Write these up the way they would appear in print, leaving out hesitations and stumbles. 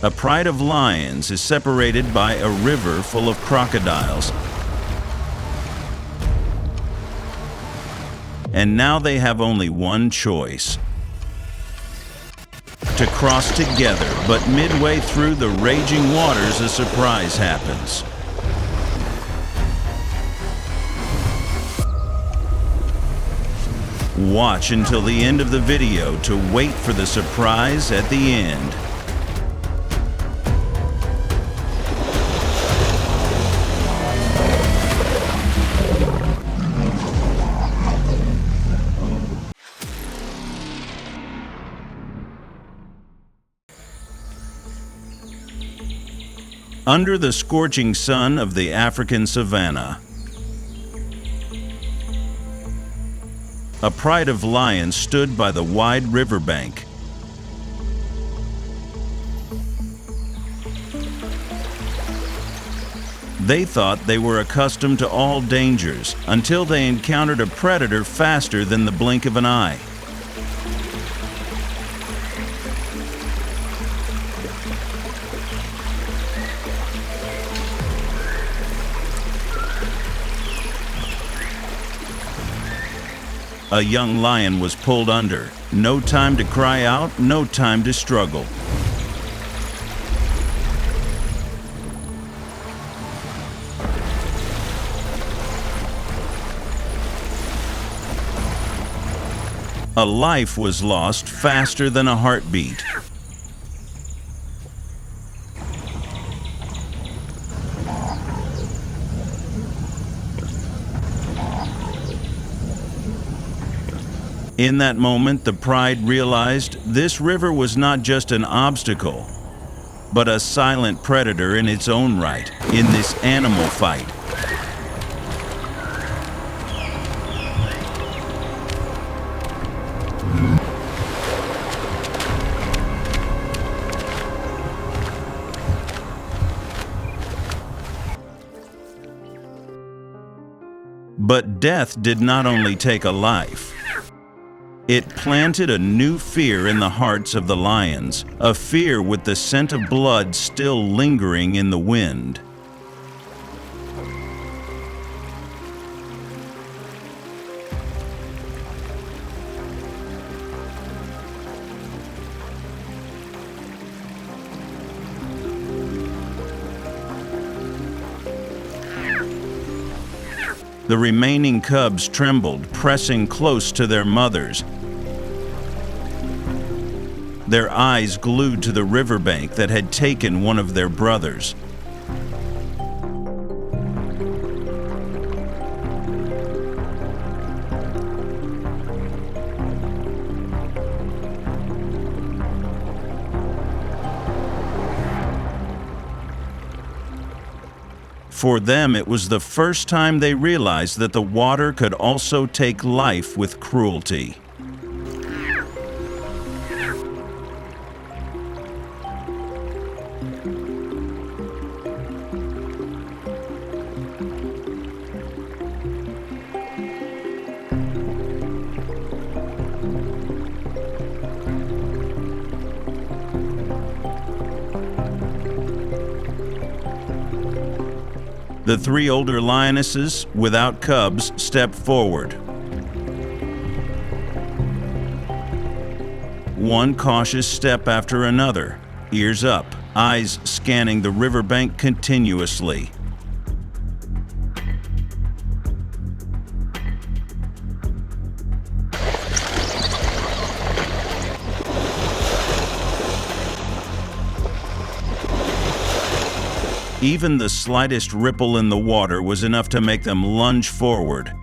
A pride of lions is separated by a river full of crocodiles. And now they have only one choice: to cross together, but midway through the raging waters, a surprise happens. Watch until the end of the video to wait for the surprise at the end. Under the scorching sun of the African savanna, a pride of lions stood by the wide riverbank. They thought they were accustomed to all dangers until they encountered a predator faster than the blink of an eye. A young lion was pulled under. No time to cry out, no time to struggle. A life was lost faster than a heartbeat. In that moment, the pride realized this river was not just an obstacle, but a silent predator in its own right, in this animal fight. But death did not only take a life. It planted a new fear in the hearts of the lions, a fear with the scent of blood still lingering in the wind. The remaining cubs trembled, pressing close to their mothers, their eyes glued to the riverbank that had taken one of their brothers. For them, it was the first time they realized that the water could also take life with cruelty. The three older lionesses, without cubs, stepped forward. One cautious step after another, ears up, eyes scanning the riverbank continuously. Even the slightest ripple in the water was enough to make them lunge forward.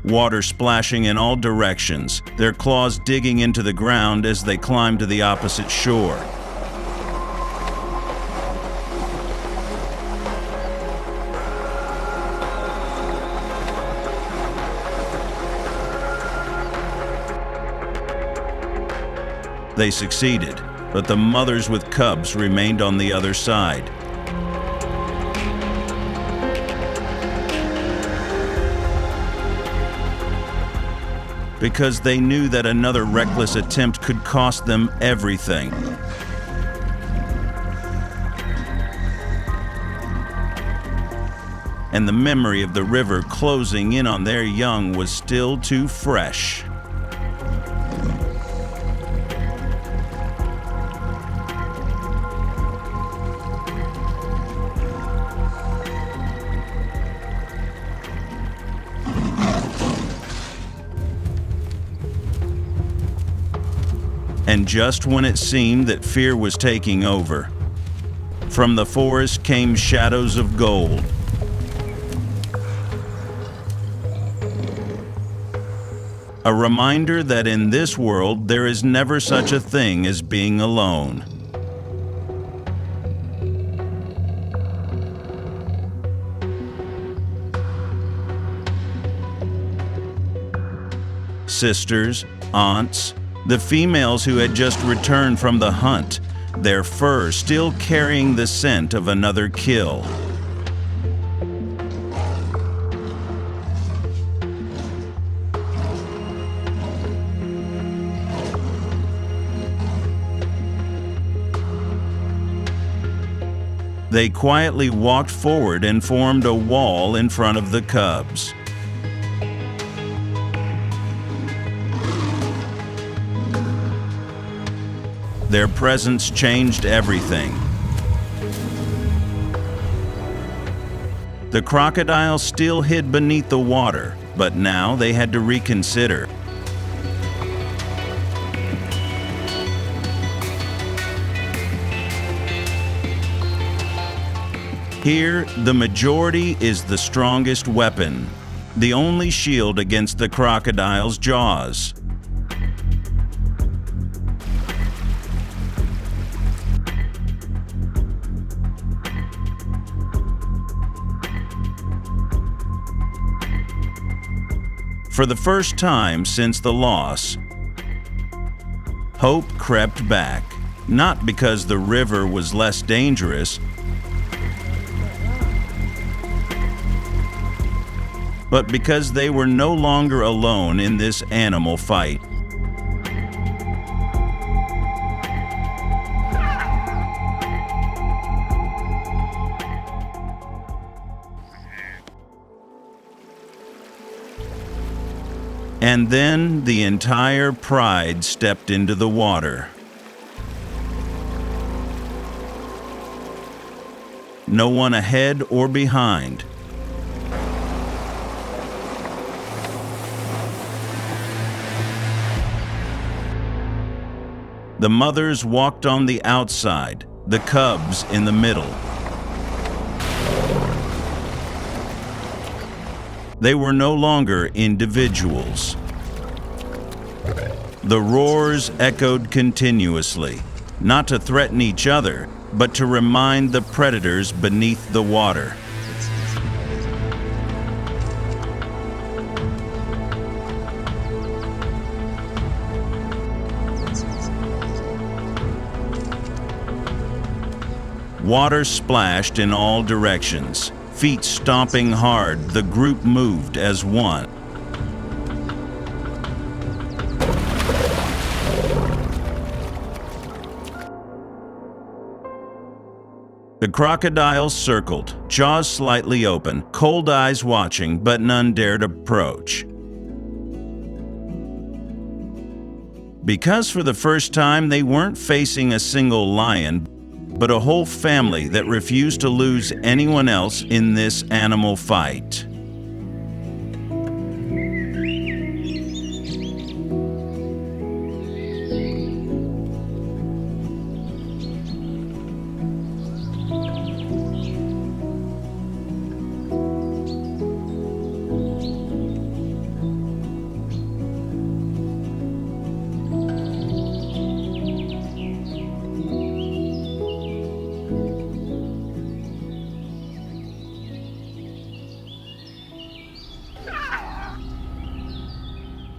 Water splashing in all directions, their claws digging into the ground as they climbed to the opposite shore. They succeeded, but the mothers with cubs remained on the other side. because they knew that another reckless attempt could cost them everything. And the memory of the river closing in on their young was still too fresh. And just when it seemed that fear was taking over, from the forest came shadows of gold. A reminder that in this world there is never such a thing as being alone. Sisters, aunts, the females who had just returned from the hunt, their fur still carrying the scent of another kill. They quietly walked forward and formed a wall in front of the cubs. Their presence changed everything. The crocodile still hid beneath the water, but now they had to reconsider. Here, the majority is the strongest weapon, the only shield against the crocodile's jaws. For the first time since the loss, hope crept back, not because the river was less dangerous, but because they were no longer alone in this animal fight. And then the entire pride stepped into the water. No one ahead or behind. The mothers walked on the outside, the cubs in the middle. They were no longer individuals. The roars echoed continuously, not to threaten each other, but to remind the predators beneath the water. Water splashed in all directions. Feet stomping hard, the group moved as one. The crocodile circled, jaws slightly open, cold eyes watching, but none dared approach. Because for the first time they weren't facing a single lion, but a whole family that refused to lose anyone else in this animal fight.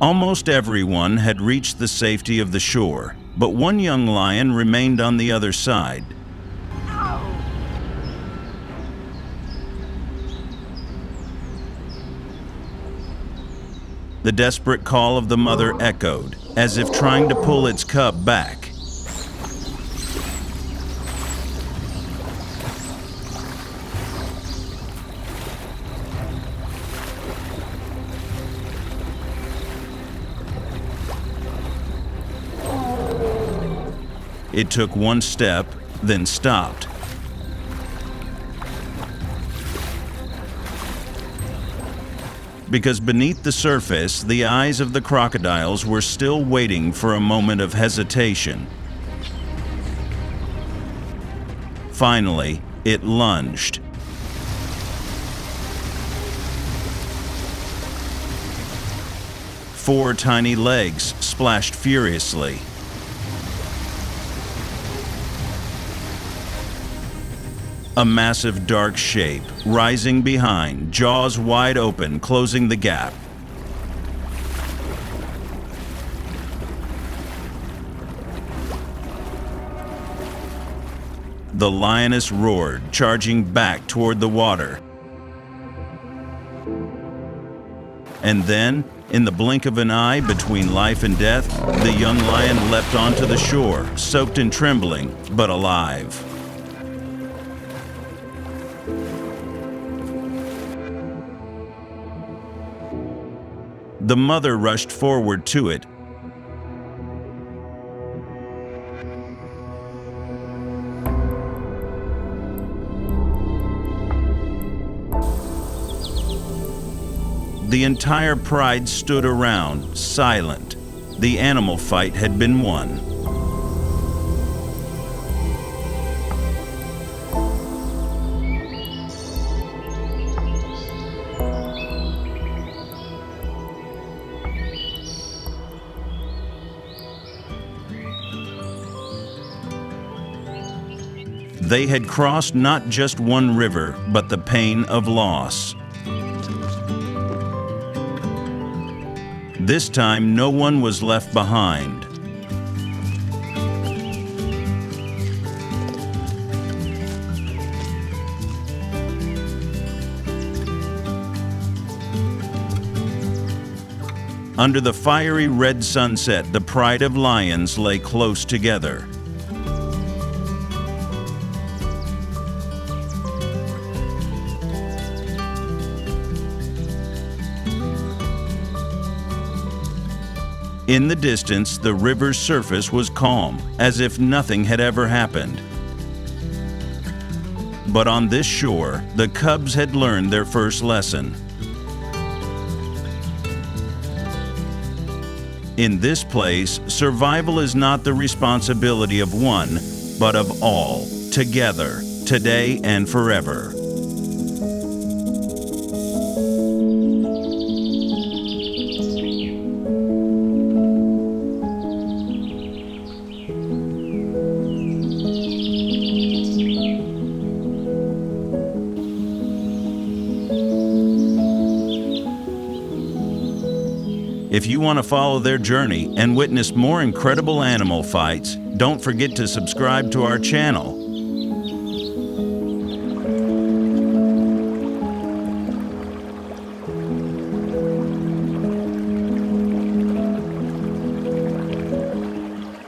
Almost everyone had reached the safety of the shore, but one young lion remained on the other side. The desperate call of the mother echoed, as if trying to pull its cub back. It took one step, then stopped. Because beneath the surface, the eyes of the crocodiles were still waiting for a moment of hesitation. Finally, it lunged. Four tiny legs splashed furiously. A massive dark shape, rising behind, jaws wide open, closing the gap. The lioness roared, charging back toward the water. And then, in the blink of an eye between life and death, the young lion leapt onto the shore, soaked and trembling, but alive. The mother rushed forward to it. The entire pride stood around, silent. The animal fight had been won. They had crossed not just one river, but the pain of loss. This time, no one was left behind. Under the fiery red sunset, the pride of lions lay close together. In the distance, the river's surface was calm, as if nothing had ever happened. But on this shore, the cubs had learned their first lesson. In this place, survival is not the responsibility of one, but of all, together, today and forever. If you want to follow their journey and witness more incredible animal fights, don't forget to subscribe to our channel.